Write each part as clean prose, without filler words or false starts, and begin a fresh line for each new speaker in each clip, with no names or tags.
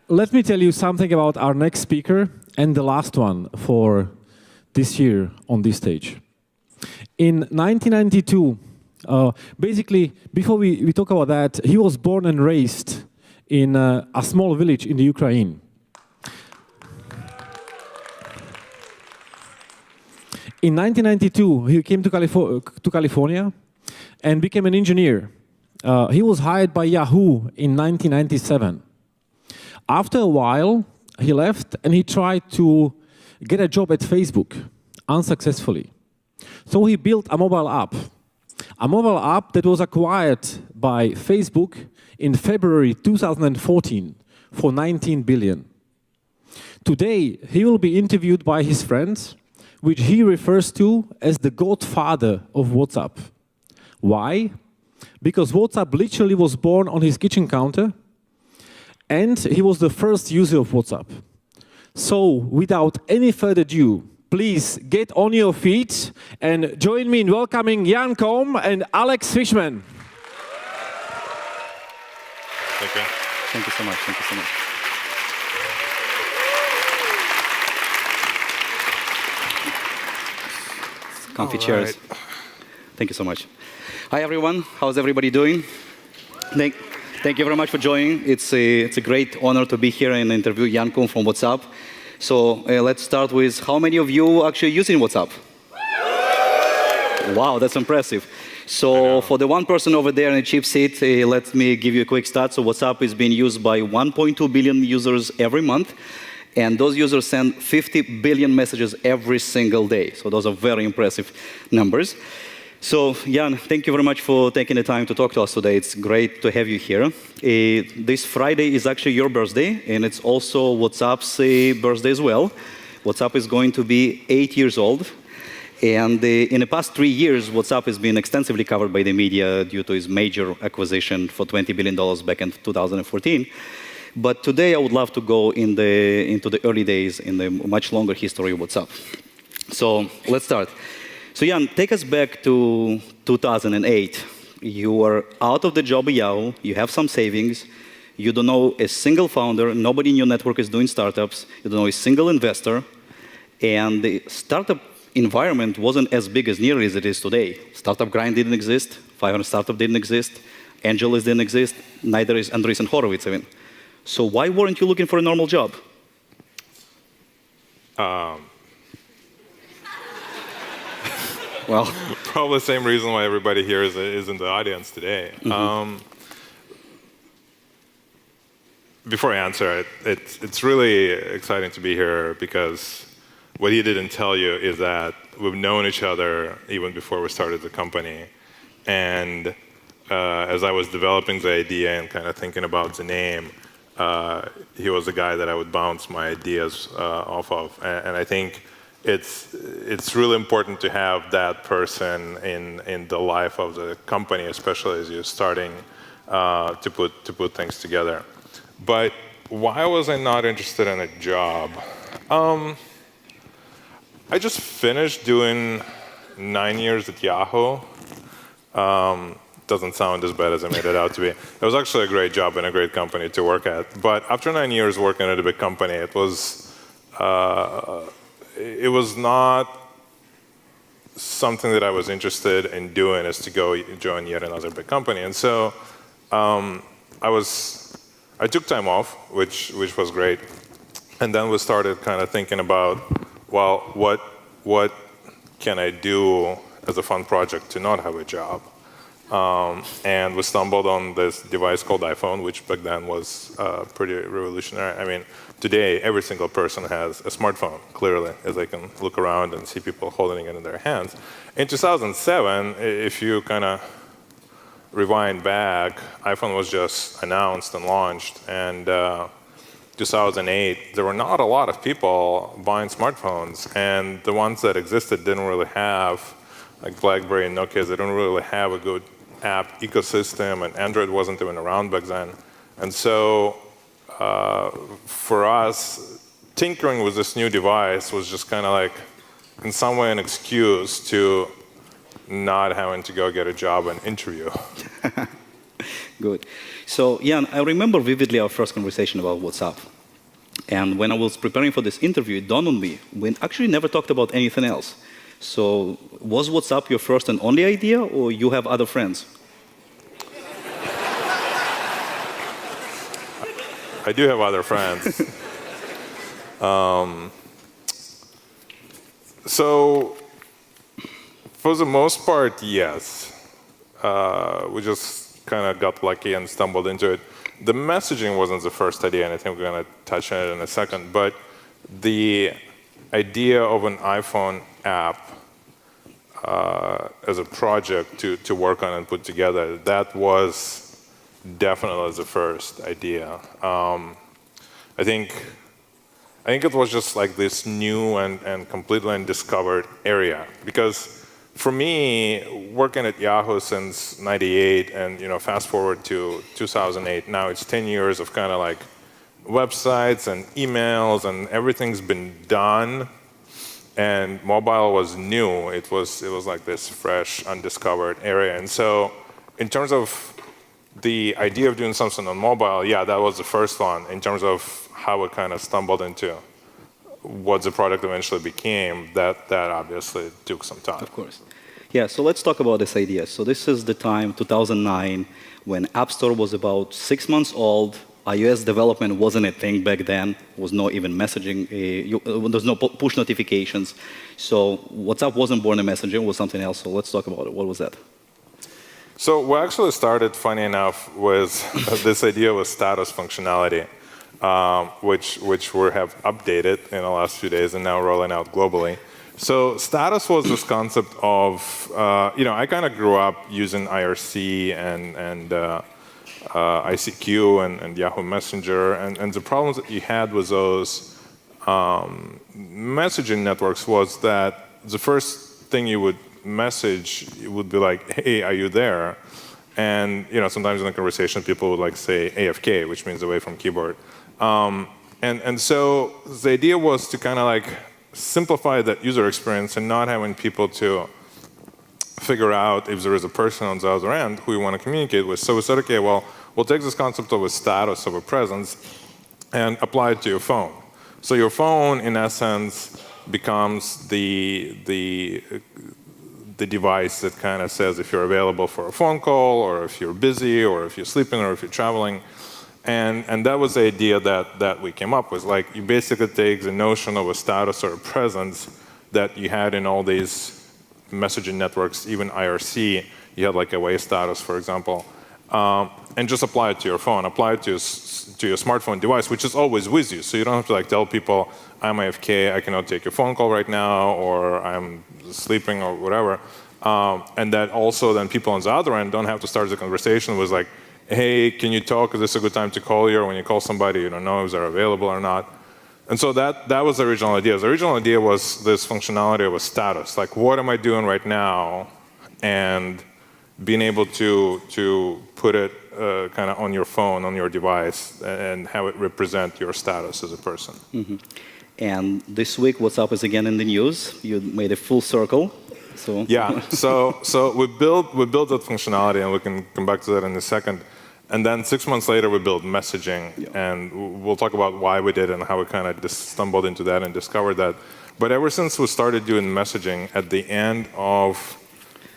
let me tell you something about our next speaker and the last one for this year on this stage. In 1992, basically, before we talk about that, he was born and raised in a small village in the Ukraine. In 1992, he came to California and became an engineer. He was hired by Yahoo in 1997. After a while, he left and he tried to get a job at Facebook, unsuccessfully. So he built a mobile app that was acquired by Facebook in February 2014 for $19 billion. Today, he will be interviewed by his friends, which he refers to as the godfather of WhatsApp. Why? Because WhatsApp literally was born on his kitchen counter, and he was the first user of WhatsApp. So, without any further ado, please get on your feet and join me in welcoming Jan Koum and Alex Fishman.
Thank you.
Thank you so much. Thank you so much. Comfy chairs. Thank you so much. Hi, everyone. How's everybody doing? Thank you very much for joining. It's a great honor to be here and interview Jan Koum from WhatsApp. So let's start with how many of you actually using WhatsApp? Wow, that's impressive. So for the one person over there in the cheap seat, let me give you a quick stat. So WhatsApp is being used by 1.2 billion users every month. And those users send 50 billion messages every single day. So those are very impressive numbers. So Jan, thank you very much for taking the time to talk to us today. It's great to have you here. This Friday is actually your birthday, and it's also WhatsApp's birthday as well. WhatsApp is going to be 8 years old. And in the past 3 years, WhatsApp has been extensively covered by the media due to its major acquisition for $20 billion back in 2014. But today, I would love to go into the early days in the much longer history of WhatsApp. So let's start. So Jan, take us back to 2008. You were out of the job at Yahoo. You have some savings. You don't know a single founder. Nobody in your network is doing startups. You don't know a single investor. And the startup environment wasn't as big as nearly as it is today. Startup Grind didn't exist. 500 Startup didn't exist. Angelus didn't exist. Neither is Andreessen Horowitz even. So why weren't you looking for a normal job?
Well, probably the same reason why everybody here is in the audience today. Mm-hmm. Before I answer it, it's really exciting to be here because what he didn't tell you is that we've known each other even before we started the company. And as I was developing the idea and kind of thinking about the name, he was the guy that I would bounce my ideas off of. And I think it's really important to have that person in the life of the company, especially as you're starting to put things together. But why was I not interested in a job? I just finished doing 9 years at Yahoo. Doesn't sound as bad as I made it out to be. It was actually a great job and a great company to work at. But after 9 years working at a big company, it was not something that I was interested in doing, is to go join yet another big company. And so I took time off, which was great. And then we started kind of thinking about, well, what can I do as a fun project to not have a job? And we stumbled on this device called iPhone, which back then was pretty revolutionary. I mean, today, every single person has a smartphone, clearly, as they can look around and see people holding it in their hands. In 2007, if you kind of rewind back, iPhone was just announced and launched. And 2008, there were not a lot of people buying smartphones. And the ones that existed didn't really have, like BlackBerry and Nokia, they didn't really have a good app ecosystem, and Android wasn't even around back then. And so for us, tinkering with this new device was just kind of like, in some way, an excuse to not having to go get a job and interview.
Good. So, Jan, I remember vividly our first conversation about WhatsApp. And when I was preparing for this interview, it dawned on me, we actually never talked about anything else. So was WhatsApp your first and only idea, or you have other friends?
I do have other friends. So for the most part, yes. We just kind of got lucky and stumbled into it. The messaging wasn't the first idea, and I think we're going to touch on it in a second. But the idea of an iPhone app as a project to work on and put together, that was definitely the first idea. I think it was just like this new and completely undiscovered area. Because for me, working at Yahoo since '98, and fast forward to 2008, now it's 10 years of kind of like websites and emails, and everything's been done. And mobile was new. It was like this fresh, undiscovered area. And so, in terms of the idea of doing something on mobile, yeah, that was the first one. In terms of how it kind of stumbled into what the product eventually became, that obviously took some time.
Of course. Yeah, so let's talk about this idea. So this is the time, 2009, when App Store was about 6 months old. iOS development wasn't a thing back then. There was no even messaging. There's no push notifications. So WhatsApp wasn't born in messaging, it was something else. So let's talk about it. What was that?
So we actually started, funny enough, with this idea of status functionality, which we have updated in the last few days and now rolling out globally. So status was this concept of, I kind of grew up using IRC and ICQ and Yahoo Messenger, and the problems that you had with those messaging networks was that the first thing you would message, it would be like, hey, are you there? And sometimes in a conversation, people would like say AFK, which means away from keyboard. And so the idea was to kind of like simplify that user experience and not having people to figure out if there is a person on the other end who you want to communicate with. So we said, okay, well, we'll take this concept of a status, of a presence, and apply it to your phone. So your phone, in essence, becomes the device that kind of says if you're available for a phone call, or if you're busy, or if you're sleeping, or if you're traveling. And that was the idea that we came up with. Like, you basically take the notion of a status or a presence that you had in all these messaging networks, even IRC, you had like away status, for example, and just apply it to your phone, apply it to your smartphone device, which is always with you. So you don't have to like tell people, I'm AFK, I cannot take your phone call right now, or I'm sleeping, or whatever. And that also then people on the other end don't have to start the conversation with like, hey, can you talk? Is this a good time to call you? Or when you call somebody, you don't know if they're available or not. And so that was the original idea. The original idea was this functionality of a status. Like, what am I doing right now? And being able to put it kind of on your phone, on your device, and have it represent your status as a person.
Mm-hmm. And this week, WhatsApp is again in the news. You made a full circle. So
yeah, so we built that functionality, and we can come back to that in a second. And then 6 months later, we built messaging, and we'll talk about why we did and how we kind of stumbled into that and discovered that. But ever since we started doing messaging at the end of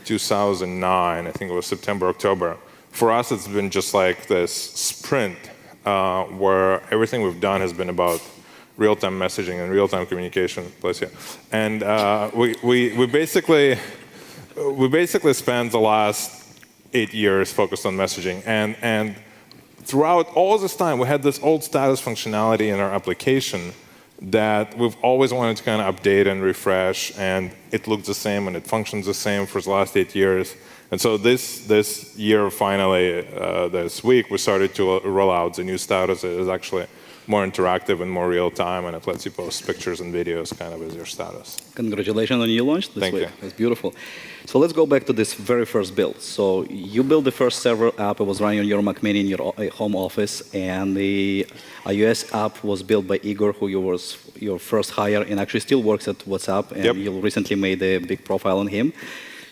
2009, I think it was September, October, for us it's been just like this sprint where everything we've done has been about real-time messaging and real-time communication. Bless you. And we basically spent the last 8 years focused on messaging. And throughout all this time, we had this old status functionality in our application that we've always wanted to kind of update and refresh, and it looked the same and it functions the same for the last 8 years. And so this year, finally, this week, we started to roll out the new status. It is actually more interactive and more real time, and it lets you post pictures and videos kind of as your status.
Congratulations on your launch this
Thank
week.
you.
It's beautiful. So let's go back to this very first build. So you built the first server app. It was running on your Mac Mini in your home office, and the iOS app was built by Igor, who was your first hire and actually still works at WhatsApp, and you recently made a big profile on him.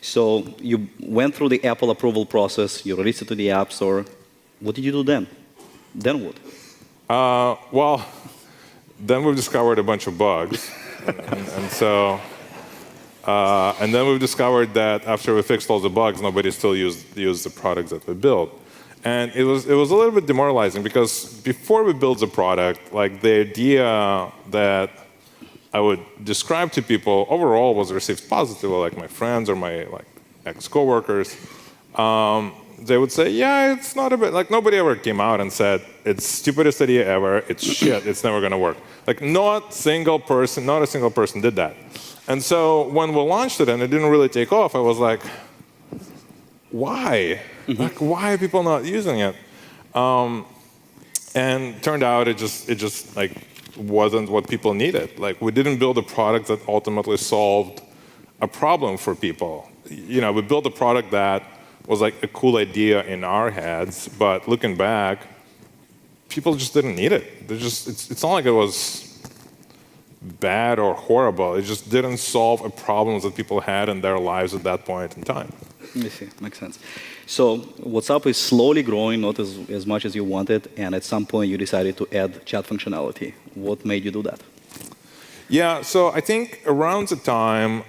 So you went through the Apple approval process, you released it to the App Store. What did you do then? Then what?
Well, Then we've discovered a bunch of bugs. And then we've discovered that after we fixed all the bugs, nobody still used the products that we built. And it was a little bit demoralizing because before we built the product, like the idea that I would describe to people overall was received positively, like my friends or my ex-coworkers. They would say, yeah, it's not a bit, like nobody ever came out and said, it's stupidest idea ever, it's shit, it's never gonna work. Like not a single person did that. And so when we launched it and it didn't really take off, I was like, why? Like, why are people not using it? And turned out it just like wasn't what people needed. Like we didn't build a product that ultimately solved a problem for people. You know, we built a product that was like a cool idea in our heads, but looking back, people just didn't need it. It's not like it was bad or horrible. It just didn't solve a problem that people had in their lives at that point in time.
I see, makes sense. So WhatsApp is slowly growing, not as much as you wanted, and at some point you decided to add chat functionality. What made you do that?
Yeah, so I think around the time,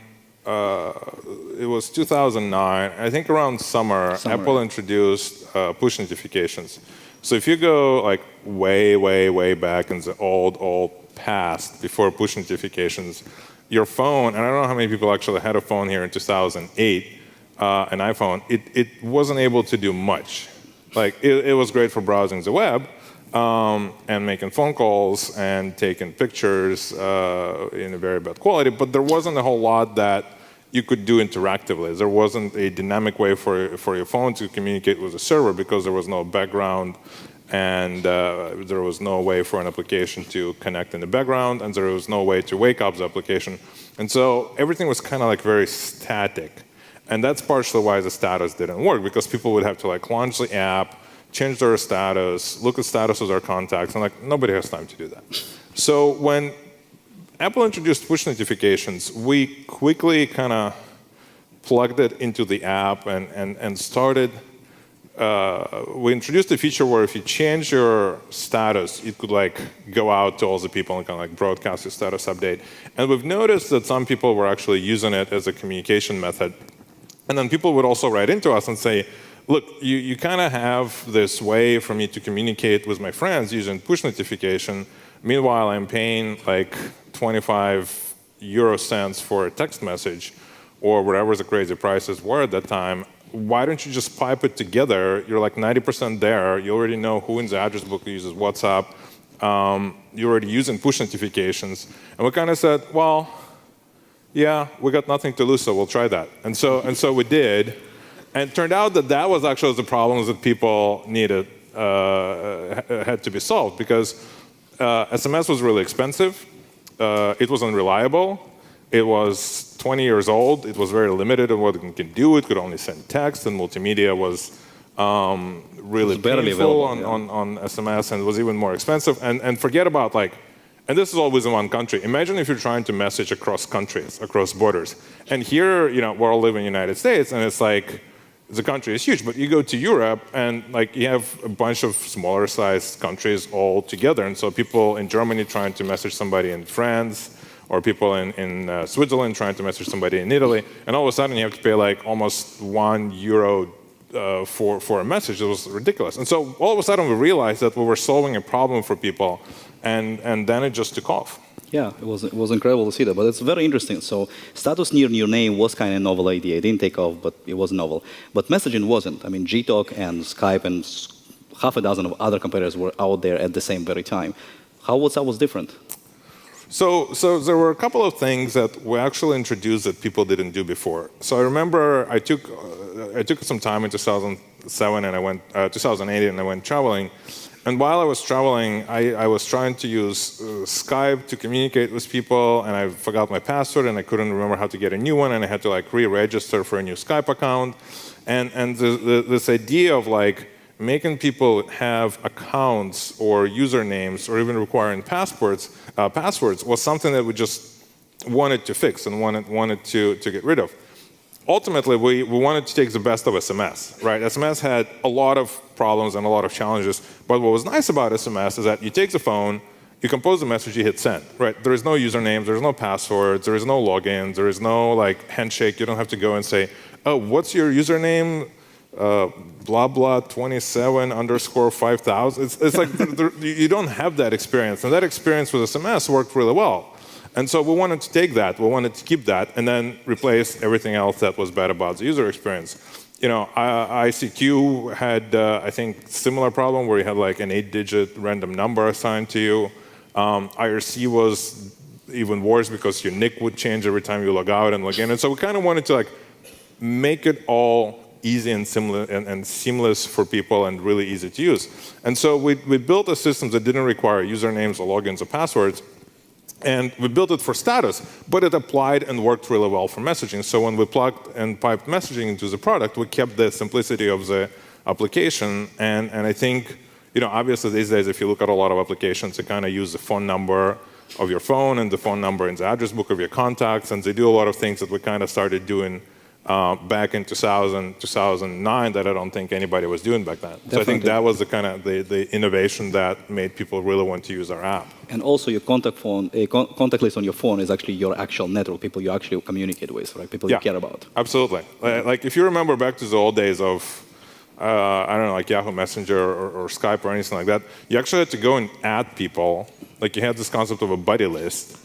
it was 2009, I think around summer. Apple introduced push notifications. So if you go like way back in the old past, before push notifications, your phone, and I don't know how many people actually had a phone here in 2008, an iPhone, it wasn't able to do much. Like it was great for browsing the web and making phone calls and taking pictures in a very bad quality, but there wasn't a whole lot that you could do interactively. There wasn't a dynamic way for your phone to communicate with the server because there was no background and there was no way for an application to connect in the background, and there was no way to wake up the application. And so everything was kind of like very static. And that's partially why the status didn't work, because people would have to like launch the app, change their status, look at status of their contacts, and like nobody has time to do that. So when Apple introduced push notifications, we quickly kind of plugged it into the app and started. We introduced a feature where if you change your status, it could like go out to all the people and kind of like broadcast your status update. And we've noticed that some people were actually using it as a communication method. And then people would also write into us and say, look, you kind of have this way for me to communicate with my friends using push notification. Meanwhile, I'm paying like 25 euro cents for a text message or whatever the crazy prices were at that time. Why don't you just pipe it together? You're like 90% there. You already know who in the address book uses WhatsApp. You're already using push notifications. And we kind of said, well, yeah, we got nothing to lose, so we'll try that. And so we did. And it turned out that that was actually the problems that people needed, had to be solved, because SMS was really expensive. It was unreliable. It was 20 years old. It was very limited in what it can do. It could only send text, and multimedia was really painful on SMS, and was even more expensive. And forget about like, and this is always in one country. Imagine if you're trying to message across countries, across borders. And here, you know, we're all living in the United States, and it's like, the country is huge, but you go to Europe and like you have a bunch of smaller sized countries all together. And so people in Germany trying to message somebody in France, or people in Switzerland trying to message somebody in Italy, and all of a sudden you have to pay like almost €1 for a message. It was ridiculous. And so all of a sudden we realized that we were solving a problem for people, and then it just took off.
Yeah, it was incredible to see that, but it's very interesting. So status near your name was kind of a novel idea. It didn't take off, but it was novel. But messaging wasn't. I mean, Gtalk and Skype and half a dozen of other competitors were out there at the same very time. How WhatsApp was different?
So there were a couple of things that we actually introduced that people didn't do before. So I remember I took some time in 2007 and I went 2008 and I went traveling. And while I was traveling, I was trying to use Skype to communicate with people, and I forgot my password, and I couldn't remember how to get a new one, and I had to like re-register for a new Skype account. And this idea of like making people have accounts or usernames or even requiring passwords was something that we just wanted to fix and wanted to get rid of. Ultimately, we wanted to take the best of SMS, right? SMS had a lot of problems and a lot of challenges, but what was nice about SMS is that you take the phone, You compose the message, you hit send, right? There is no usernames, there is no passwords, there is no logins, there is no like handshake. You don't have to go and say, oh, what's your username? Blah blah 27 underscore 5000. It's like you don't have that experience, and that experience with SMS worked really well. And so we wanted to take that, we wanted to keep that, and then replace everything else that was bad about the user experience. You know, ICQ had, I think, similar problem where you had like an 8-digit random number assigned to you. IRC was even worse because your nick would change every time you log out and log in. And so we kind of wanted to like make it all easy and seamless for people and really easy to use. And so we built a system that didn't require usernames or logins or passwords. And we built it for status, but it applied and worked really well for messaging. So when we plugged and piped messaging into the product, we kept the simplicity of the application. And I think, you know, obviously these days, if you look at a lot of applications, they kind of use the phone number of your phone and the phone number in the address book of your contacts. And they do a lot of things that we kind of started doing back in 2009 that I don't think anybody was doing back then. Definitely. So I think that was the kind of the innovation that made people really want to use our app.
And also your contact list on your phone is actually your actual network, people you actually communicate with, right? People you care about.
Absolutely. Like if you remember back to the old days of, I don't know, like Yahoo Messenger or Skype or anything like that, you actually had to go and add people. Like you had this concept of a buddy list.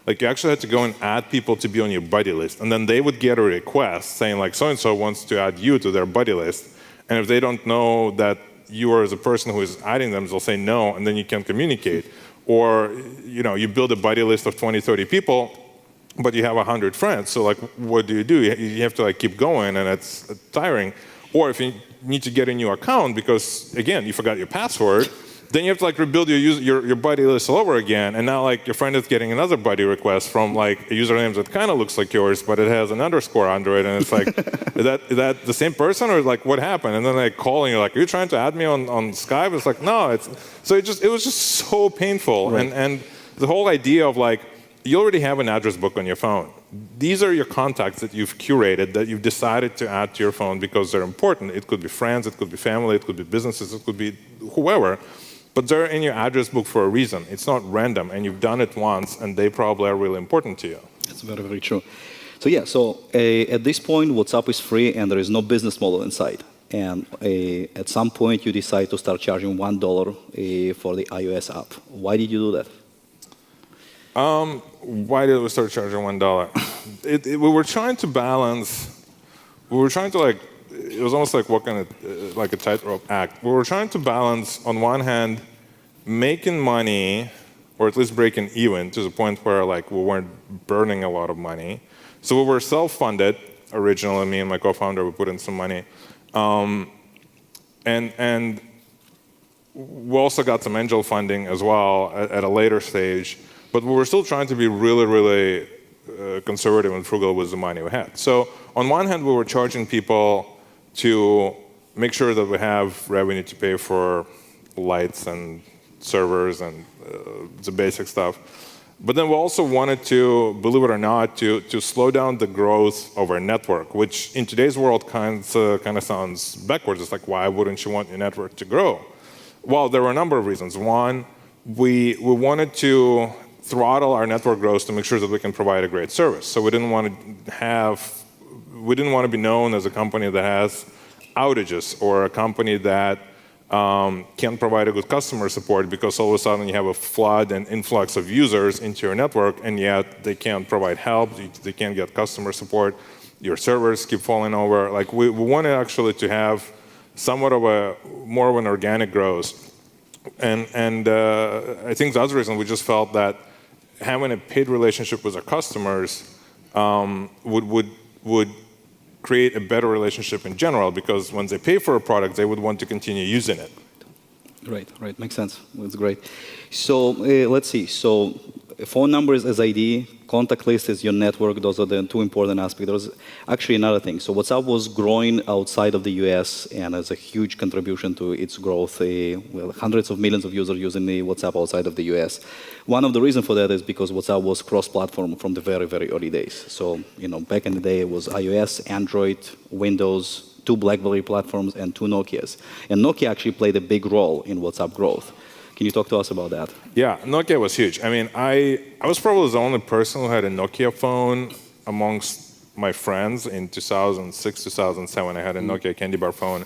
Like you actually had to go and add people to be on your buddy list. And then they would get a request saying like, so-and-so wants to add you to their buddy list. And if they don't know that you are the person who is adding them, they'll say no, and then you can communicate. Or, you know, you build a buddy list of 20, 30 people, but you have 100 friends. So like, what do? You have to like keep going, and it's tiring. Or if you need to get a new account because, again, you forgot your password, then you have to like rebuild your buddy list all over again, and now like your friend is getting another buddy request from like a username that kind of looks like yours, but it has an underscore under it, and it's like, is that the same person, or like what happened? And then they call and you're like, are you trying to add me on Skype? It's like, no, so it was just so painful, right. And the whole idea of like, you already have an address book on your phone. These are your contacts that you've curated, that you've decided to add to your phone because they're important. It could be friends, it could be family, it could be businesses, it could be whoever. But they're in your address book for a reason. It's not random, and you've done it once, and they probably are really important to you.
That's very, very true. So yeah, at this point, WhatsApp is free, and there is no business model inside. And at some point, you decide to start charging $1 for the iOS app. Why did you do that?
Why did we start charging $1? We were trying to balance. We were trying to like. It was almost like walking like a tightrope act. We were trying to balance, on one hand, making money, or at least breaking even to the point where like we weren't burning a lot of money. So we were self-funded originally. Me and my co-founder, we put in some money, and we also got some angel funding as well at a later stage. But we were still trying to be really, really conservative and frugal with the money we had. So on one hand, we were charging people to make sure that we have revenue to pay for lights and servers and the basic stuff. But then we also wanted to, believe it or not, to slow down the growth of our network, which in today's world kind of sounds backwards. It's like, why wouldn't you want your network to grow? Well, there were a number of reasons. One, we wanted to throttle our network growth to make sure that we can provide a great service. So we didn't want to be known as a company that has outages, or a company that can't provide a good customer support, because all of a sudden you have a flood and influx of users into your network, and yet they can't provide help, they can't get customer support, your servers keep falling over. Like we wanted actually to have somewhat of more of an organic growth. And I think that's the reason we just felt that having a paid relationship with our customers would create a better relationship in general, because when they pay for a product, they would want to continue using it.
Right, makes sense. That's great. So let's see. So phone number is as ID, contact list is your network. Those are the two important aspects. There's actually another thing. So WhatsApp was growing outside of the US, and has a huge contribution to its growth. Hundreds of millions of users using the WhatsApp outside of the US. One of the reasons for that is because WhatsApp was cross-platform from the very, very early days. So, back in the day, it was iOS, Android, Windows, 2 BlackBerry platforms, and 2 Nokias. And Nokia actually played a big role in WhatsApp growth. Can you talk to us about that?
Yeah, Nokia was huge. I mean, I was probably the only person who had a Nokia phone amongst my friends in 2006, 2007. I had a Nokia candy bar phone.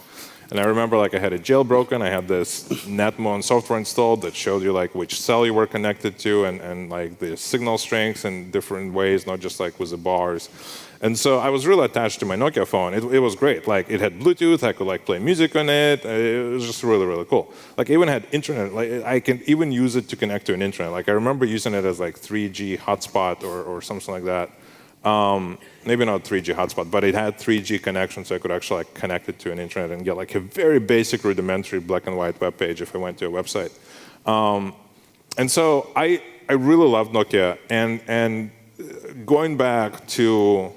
And I remember like I had it jailbroken. I had this Netmon software installed that showed you like which cell you were connected to and like the signal strengths in different ways, not just like with the bars. And so I was really attached to my Nokia phone. It was great. Like it had Bluetooth. I could like play music on it. It was just really, really cool. Like I even had internet. Like I can even use it to connect to an internet. Like I remember using it as like 3G hotspot or something like that. Maybe not 3G hotspot, but it had 3G connection, so I could actually like connect it to an internet and get like a very basic rudimentary black and white web page if I went to a website. And so I really loved Nokia. And going back to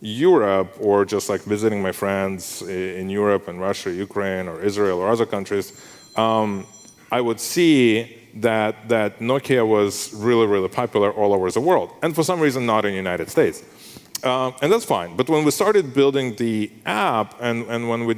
Europe or just like visiting my friends in Europe and Russia, Ukraine, or Israel or other countries, I would see that Nokia was really, really popular all over the world. And for some reason, not in the United States. And that's fine. But when we started building the app and when we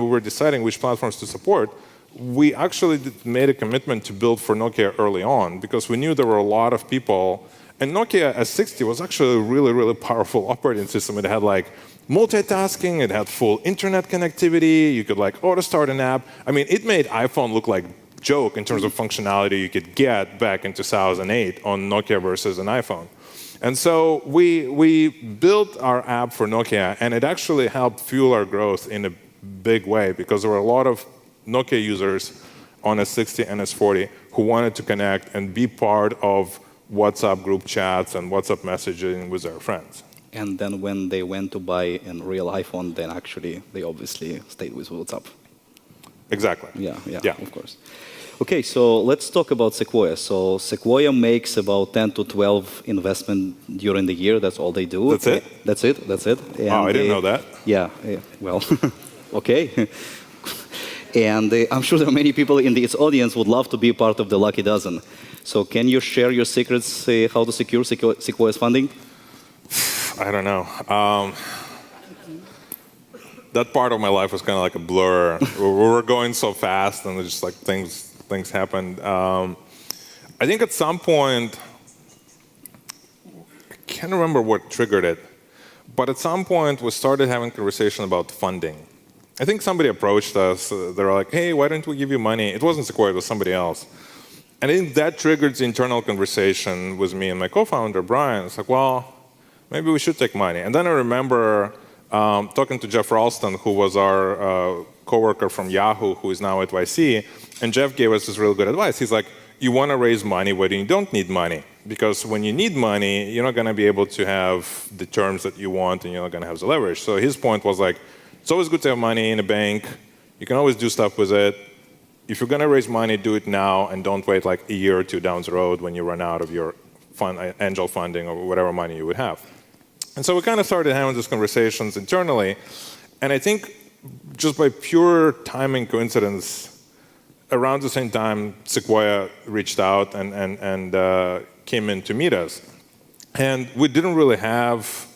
were deciding which platforms to support, we actually made a commitment to build for Nokia early on because we knew there were a lot of people. And Nokia S60 was actually a really, really powerful operating system. It had like multitasking, it had full internet connectivity, you could like auto start an app. I mean, it made iPhone look like joke in terms of functionality you could get back in 2008 on Nokia versus an iPhone. And so we built our app for Nokia, and it actually helped fuel our growth in a big way because there were a lot of Nokia users on S60 and S40 who wanted to connect and be part of WhatsApp group chats and WhatsApp messaging with their friends.
And then when they went to buy a real iPhone, then actually they obviously stayed with WhatsApp.
Exactly.
Yeah, of course. Okay, so let's talk about Sequoia. So Sequoia makes about 10 to 12 investment during the year. That's all they do.
That's it?
That's it. And
I didn't know that.
Yeah, well, okay. And I'm sure there are many people in this audience would love to be part of the lucky dozen. So can you share your secrets, how to secure Sequoia's funding?
I don't know. That part of my life was kind of like a blur. We were going so fast, and just like things happened. I think at some point, I can't remember what triggered it, but at some point we started having a conversation about funding. I think somebody approached us. They were like, "Hey, why don't we give you money?" It wasn't Sequoia, it was somebody else. And I think that triggered the internal conversation with me and my co-founder, Brian. It's like, well, maybe we should take money. And then I remember talking to Jeff Ralston, who was our coworker from Yahoo, who is now at YC, and Jeff gave us this really good advice. He's like, you want to raise money when you don't need money, because when you need money, you're not going to be able to have the terms that you want, and you're not going to have the leverage. So his point was like, it's always good to have money in a bank. You can always do stuff with it. If you're going to raise money, do it now, and don't wait like a year or two down the road when you run out of your angel funding or whatever money you would have. And so we kind of started having these conversations internally. And I think just by pure timing coincidence, around the same time, Sequoia reached out and came in to meet us. And we didn't really have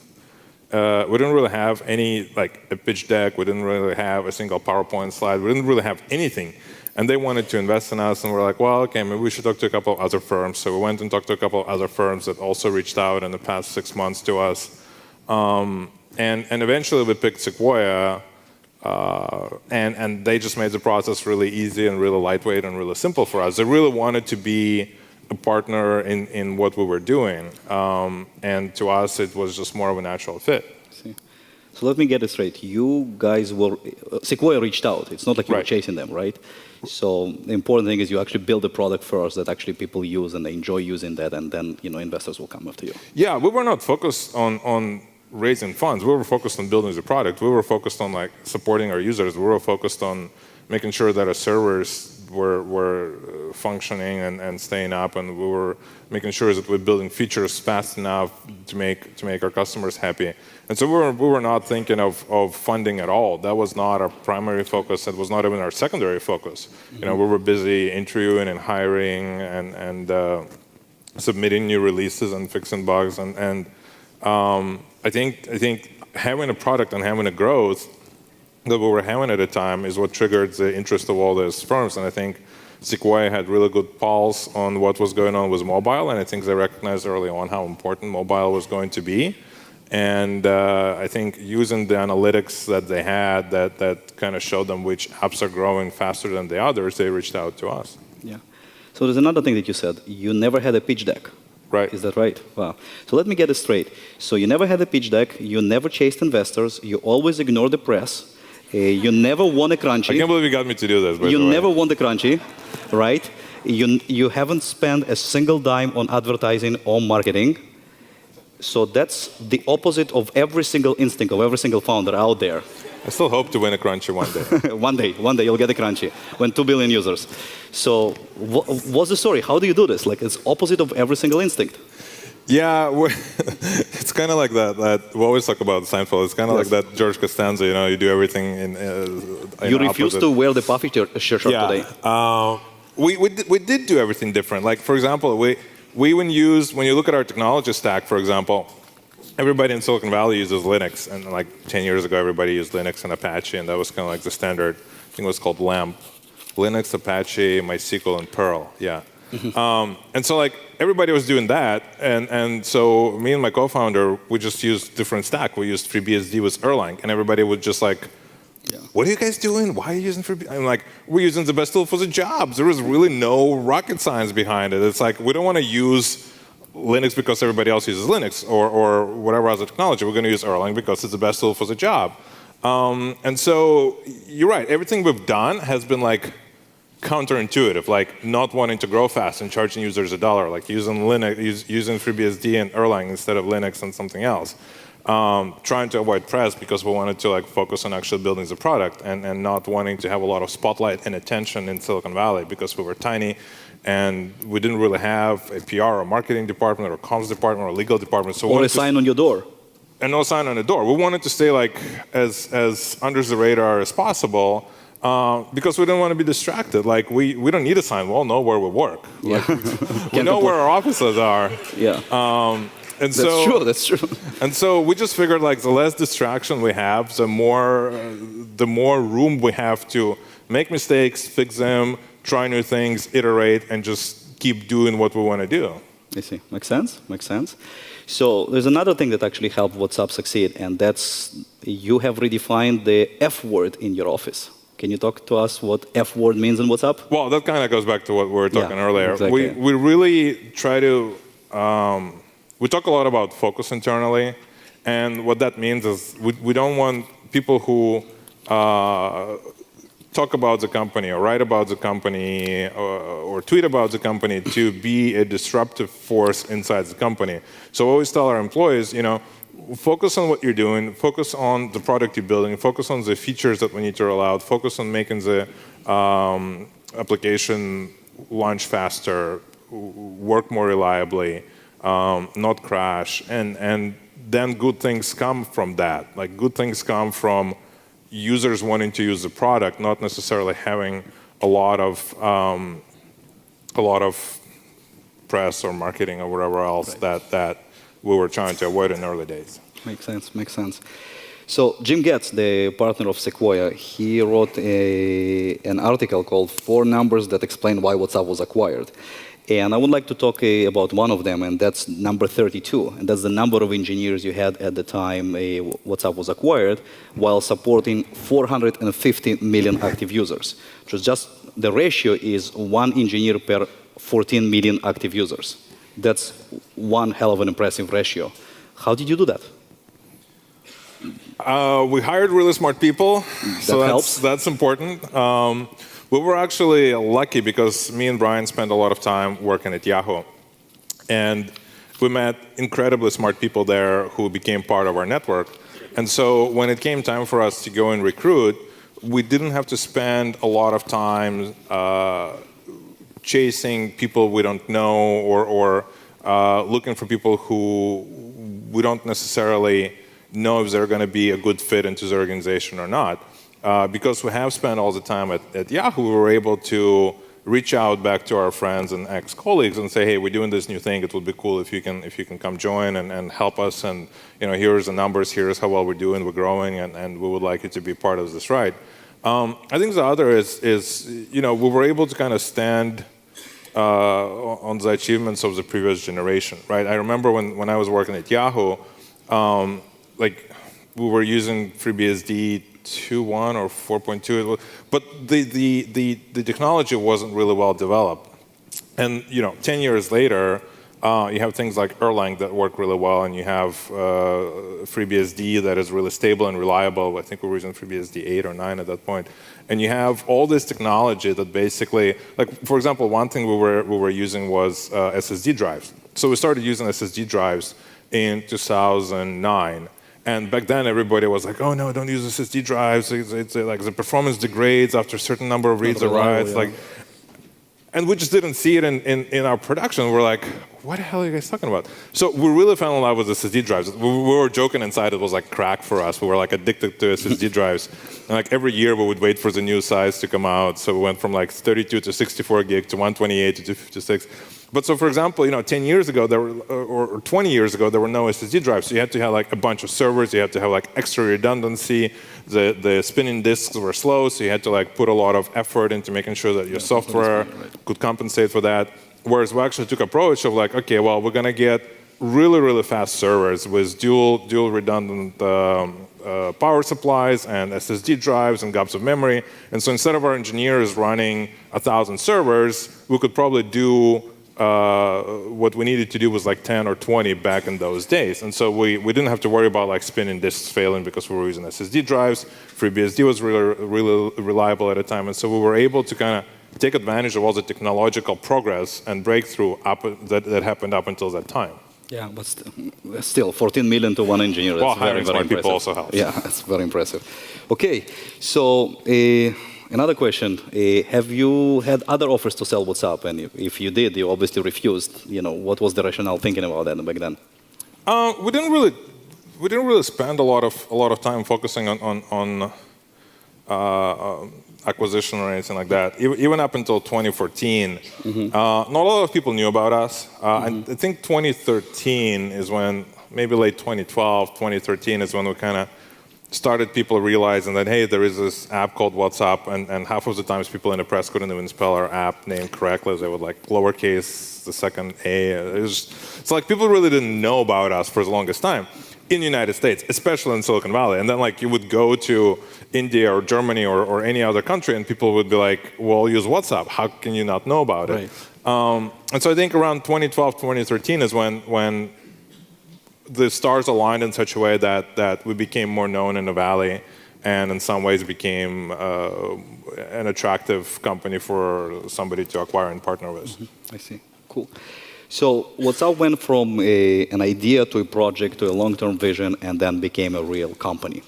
any like a pitch deck. We didn't really have a single PowerPoint slide. We didn't really have anything. And they wanted to invest in us, and we're like, well, okay, maybe we should talk to a couple of other firms. So we went and talked to a couple of other firms that also reached out in the past 6 months to us. And eventually we picked Sequoia, and they just made the process really easy and really lightweight and really simple for us. They really wanted to be a partner in what we were doing. And to us, it was just more of a natural fit.
So let me get it straight. You guys were, Sequoia reached out. It's not like you were chasing them, right? So the important thing is you actually build a product first that actually people use and they enjoy using that, and then investors will come after you.
Yeah, we were not focused on raising funds. We were focused on building the product. We were focused on like supporting our users. We were focused on making sure that our servers were functioning and staying up, and we were making sure that we're building features fast enough to make our customers happy. And so we were not thinking of funding at all. That was not our primary focus. That was not even our secondary focus. We were busy interviewing and hiring and submitting new releases and fixing bugs. And I think having a product and having a growth that we were having at the time is what triggered the interest of all those firms. And I think Sequoia had really good pulse on what was going on with mobile, and I think they recognized early on how important mobile was going to be. And I think using the analytics that they had that kind of showed them which apps are growing faster than the others, they reached out to us.
Yeah. So there's another thing that you said. You never had a pitch deck.
Right.
Is that right? Wow. So let me get it straight. So you never had a pitch deck. You never chased investors. You always ignored the press. You never won a crunchy.
I can't believe you got me to do this.
You never won the crunchy, right? You haven't spent a single dime on advertising or marketing. So that's the opposite of every single instinct of every single founder out there.
I still hope to win a crunchy one day.
one day you'll get a crunchy when 2 billion users. So what's the story? How do you do this? Like it's opposite of every single instinct.
Yeah, it's kind of like that. We always talk about Seinfeld. It's kind of like that George Costanza. You do everything in.
You refuse to wear the puffy shirt today.
We did do everything different. Like for example, when you look at our technology stack, for example, everybody in Silicon Valley uses Linux, and like 10 years ago, everybody used Linux and Apache, and that was kind of like the standard. I think it was called LAMP. Linux, Apache, MySQL, and Perl. Yeah. And so like everybody was doing that, and so me and my co-founder, we just used different stack. We used FreeBSD with Erlang, and everybody would just like, what are you guys doing? Why are you using FreeBSD? I'm like, we're using the best tool for the job. There was really no rocket science behind it. It's like, we don't want to use Linux because everybody else uses Linux or whatever other technology. We're going to use Erlang because it's the best tool for the job. And so you're right. Everything we've done has been like counterintuitive, like not wanting to grow fast and charging users $1, like using Linux, using FreeBSD and Erlang instead of Linux and something else. Trying to avoid press because we wanted to like focus on actually building the product and not wanting to have a lot of spotlight and attention in Silicon Valley because we were tiny and we didn't really have a PR or marketing department or comms department or legal department. So
or a sign on your door.
And no sign on the door. We wanted to stay like as under the radar as possible because we didn't want to be distracted. Like we don't need a sign. We all know where we work. Like, we know where our offices are.
Yeah.
And
that's true.
And so we just figured like the less distraction we have, the more room we have to make mistakes, fix them, try new things, iterate, and just keep doing what we want to do.
I see. Makes sense. Makes sense. So there's another thing that actually helped WhatsApp succeed, and that's you have redefined the F word in your office. Can you talk to us what F word means in WhatsApp?
Well, that kind of goes back to what we were talking earlier.
Exactly.
We really try to. We talk a lot about focus internally, and what that means is we don't want people who talk about the company or write about the company or tweet about the company to be a disruptive force inside the company. So we always tell our employees, focus on what you're doing, focus on the product you're building, focus on the features that we need to roll out, focus on making the application launch faster, work more reliably, not crash, and then good things come from that. Like good things come from users wanting to use the product, not necessarily having a lot of press or marketing or whatever else that we were trying to avoid in early days.
Makes sense. Makes sense. So Jim Getz, the partner of Sequoia, he wrote an article called 4 Numbers That Explain Why WhatsApp Was Acquired. And I would like to talk about one of them, and that's number 32. And that's the number of engineers you had at the time WhatsApp was acquired, while supporting 450 million active users. Which is just, the ratio is 1 engineer per 14 million active users. That's one hell of an impressive ratio. How did you do that?
We hired really smart people, that's important. We were actually lucky because me and Brian spent a lot of time working at Yahoo. And we met incredibly smart people there who became part of our network. And so when it came time for us to go and recruit, we didn't have to spend a lot of time chasing people we don't know or looking for people who we don't necessarily know if they're going to be a good fit into the organization or not. Because we have spent all the time at Yahoo, we were able to reach out back to our friends and ex-colleagues and say, hey, we're doing this new thing. It would be cool if you can come join and help us. And here's the numbers. Here's how well we're doing. We're growing, and we would like you to be part of this ride. I think the other is we were able to kind of stand on the achievements of the previous generation, right? I remember when I was working at Yahoo, like we were using FreeBSD 2.1 or 4.2, but the technology wasn't really well developed. And 10 years later, you have things like Erlang that work really well, and you have FreeBSD that is really stable and reliable. I think we were using FreeBSD 8 or 9 at that point. And you have all this technology that basically, like for example, one thing we were using was SSD drives. So we started using SSD drives in 2009. And back then, everybody was like, "Oh no, don't use SSD drives. It's like the performance degrades after a certain number of reads or writes." Yeah. And we just didn't see it in our production. We're like, what the hell are you guys talking about? So we really fell in love with SSD drives. We were joking inside it was like crack for us. We were like addicted to SSD drives. And like every year we would wait for the new size to come out. So we went from like 32 to 64 gig to 128 to 256. But so for example, 10 years ago, or 20 years ago, there were no SSD drives. So you had to have like a bunch of servers. You had to have like extra redundancy. The spinning disks were slow, so you had to like put a lot of effort into making sure that your software could compensate for that. Whereas we actually took an approach of like, okay, well, we're gonna get really, really fast servers with dual redundant power supplies and SSD drives and gobs of memory. And so instead of our engineers running 1,000 servers, we could probably do what we needed to do was like 10 or 20 back in those days. And so we didn't have to worry about like spinning disks failing because we were using SSD drives. FreeBSD was really reliable at the time. And so we were able to kind of take advantage of all the technological progress and breakthrough that happened up until that time.
Yeah, but still 14 million to one engineer. That's
well,
very, very impressive.
People also helps.
Yeah, that's very impressive. Okay, so another question. Have you had other offers to sell WhatsApp? And if you did, you obviously refused. What was the rationale thinking about that back then?
We didn't really spend a lot of time focusing on acquisition or anything like that. Even up until 2014, not a lot of people knew about us. I think 2013 is when, maybe late 2012, 2013 is when we kind of started people realizing that, hey, there is this app called WhatsApp, and half of the times people in the press couldn't even spell our app name correctly. They would like lowercase the second A. It's like people really didn't know about us for the longest time in the United States, especially in Silicon Valley. And then like you would go to India or Germany or any other country and people would be like, well, use WhatsApp. How can you not know about it? And so I think around 2012, 2013 is when the stars aligned in such a way that we became more known in the Valley and in some ways became an attractive company for somebody to acquire and partner with.
I see. Cool. So WhatsApp went from an idea to a project to a long-term vision and then became a real company.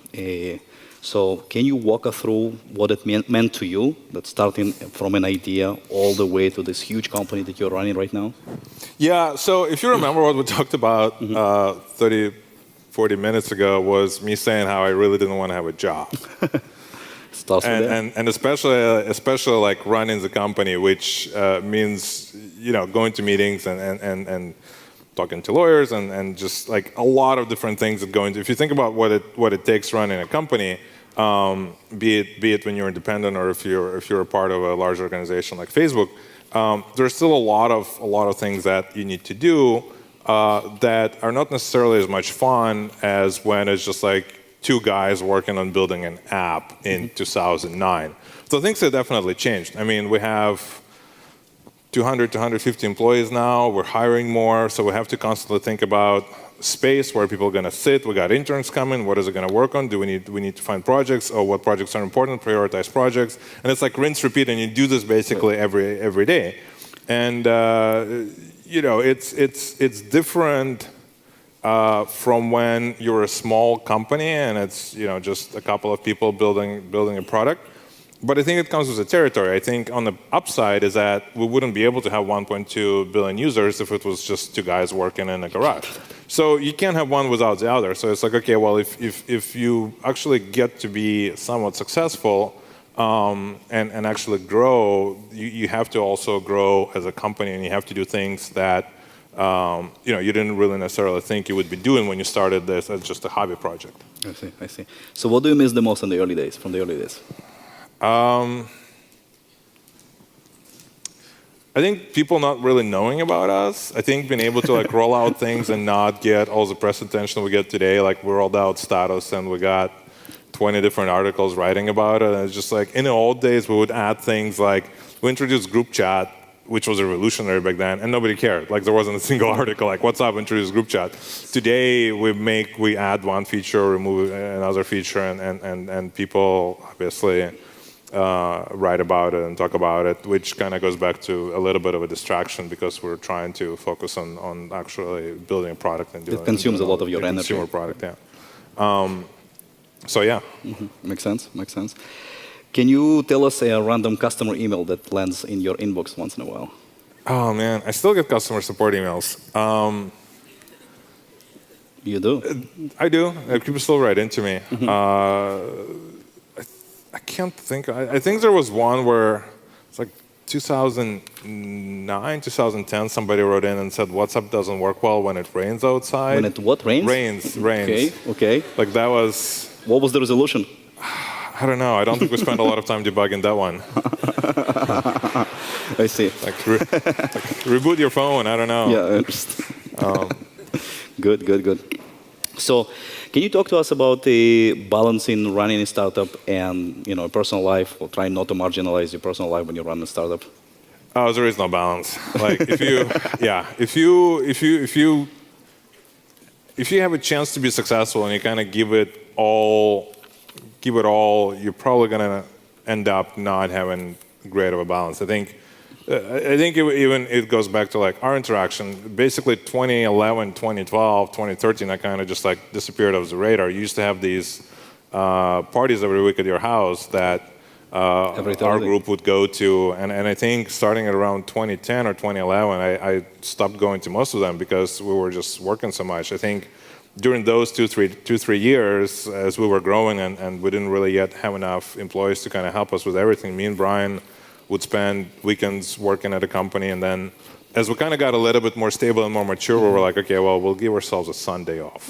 So can you walk us through what it meant to you, that starting from an idea all the way to this huge company that you're running right now?
Yeah, so if you remember what we talked about 30, 40 minutes ago was me saying how I really didn't want to have a job. And especially like running the company, which means going to meetings and talking to lawyers and just like a lot of different things that go into. If you think about what it takes running a company, be it when you're independent or if you're a part of a large organization like Facebook, there's still a lot of things that you need to do that are not necessarily as much fun as when it's just like two guys working on building an app in 2009. So things have definitely changed. I mean, we have 200 to 150 employees now. We're hiring more, so we have to constantly think about space, where people are going to sit. We got interns coming. What is it going to work on? Do we need to find projects? Or what projects are important? Prioritize projects. And it's like rinse, repeat, and you do this basically every day. And it's different from when you're a small company and it's just a couple of people building a product. But I think it comes with the territory. I think on the upside is that we wouldn't be able to have 1.2 billion users if it was just two guys working in a garage. So you can't have one without the other. So it's like, okay, well, if you actually get to be somewhat successful and actually grow, you have to also grow as a company, and you have to do things that you didn't really necessarily think you would be doing when you started this as just a hobby project.
I see. So what do you miss the most from the early days?
I think people not really knowing about us. I think being able to like roll out things and not get all the press attention we get today. Like we rolled out status and we got 20 different articles writing about it. And it's just like in the old days we would add things like we introduced group chat, which was revolutionary back then, and nobody cared. Like there wasn't a single article like what's up, introduce group chat. Today we add one feature, remove another feature, and people obviously write about it and talk about it, which kind of goes back to a little bit of a distraction because we're trying to focus on actually building a product and doing
it consumes a lot of your energy.
Consumer product, yeah. So yeah.
Makes sense. Makes sense. Can you tell us a random customer email that lands in your inbox once in a while?
Oh man, I still get customer support emails.
You do?
I do. People still write into me. I can't think. I think there was one where it's like 2009, 2010. Somebody wrote in and said WhatsApp doesn't work well when it rains outside.
When it what rains?
Rains.
Okay.
Like that was.
What was the resolution?
I don't know. I don't think we spent a lot of time debugging that one.
I see.
Like reboot your phone. I don't know.
Yeah, I understand. Good. So, can you talk to us about the balance in running a startup and a personal life, or trying not to marginalize your personal life when you run a startup?
Oh, there is no balance. Like if you have a chance to be successful and you kind of give it all, you're probably gonna end up not having great of a balance. I think it goes back to like our interaction. Basically 2011, 2012, 2013, I kind of just like disappeared off the radar. You used to have these parties every week at your house that our group would go to. And I think starting at around 2010 or 2011, I stopped going to most of them because we were just working so much. I think during those two, three years, as we were growing and we didn't really yet have enough employees to kind of help us with everything, me and Brian would spend weekends working at a company, and then as we kind of got a little bit more stable and more mature, we were like, okay, well, we'll give ourselves a Sunday off.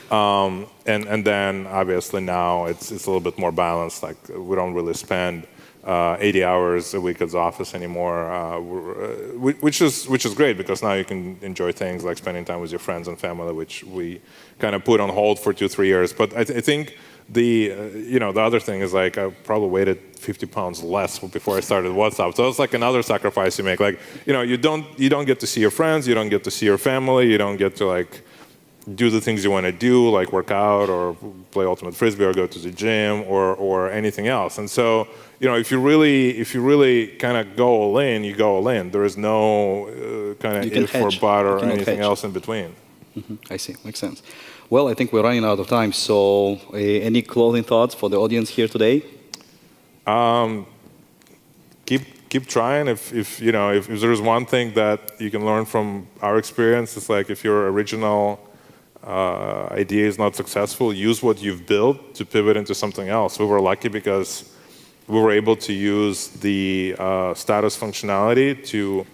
And then obviously now it's a little bit more balanced. Like we don't really spend 80 hours a week at the office anymore, which is great because now you can enjoy things like spending time with your friends and family, which we kind of put on hold for 2-3 years. But I think the other thing is like I probably weighted 50 pounds less before I started WhatsApp. So it's like another sacrifice you make. Like you don't get to see your friends, you don't get to see your family, you don't get to like do the things you want to do, like work out or play ultimate frisbee or go to the gym or anything else. And so if you really kind of go all in, you go all in. There is no kind of if or but or anything else in between.
I see. Makes sense. Well, I think we're running out of time. So, any closing thoughts for the audience here today?
Keep trying. If there's one thing that you can learn from our experience, it's like if your original idea is not successful, use what you've built to pivot into something else. We were lucky because we were able to use the status functionality to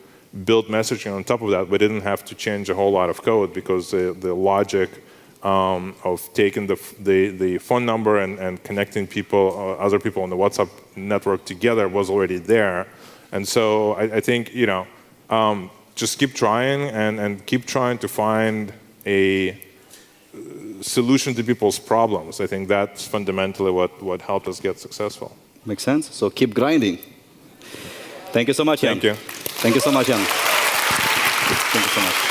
build messaging on top of that. We didn't have to change a whole lot of code because the logic of taking the phone number and connecting people, other people on the WhatsApp network together was already there. And so I think, just keep trying and keep trying to find a solution to people's problems. I think that's fundamentally what helped us get successful.
Makes sense. So keep grinding. Thank you so much, Jan.
Thank you.
Thank you so much, Jan. Thank you so much.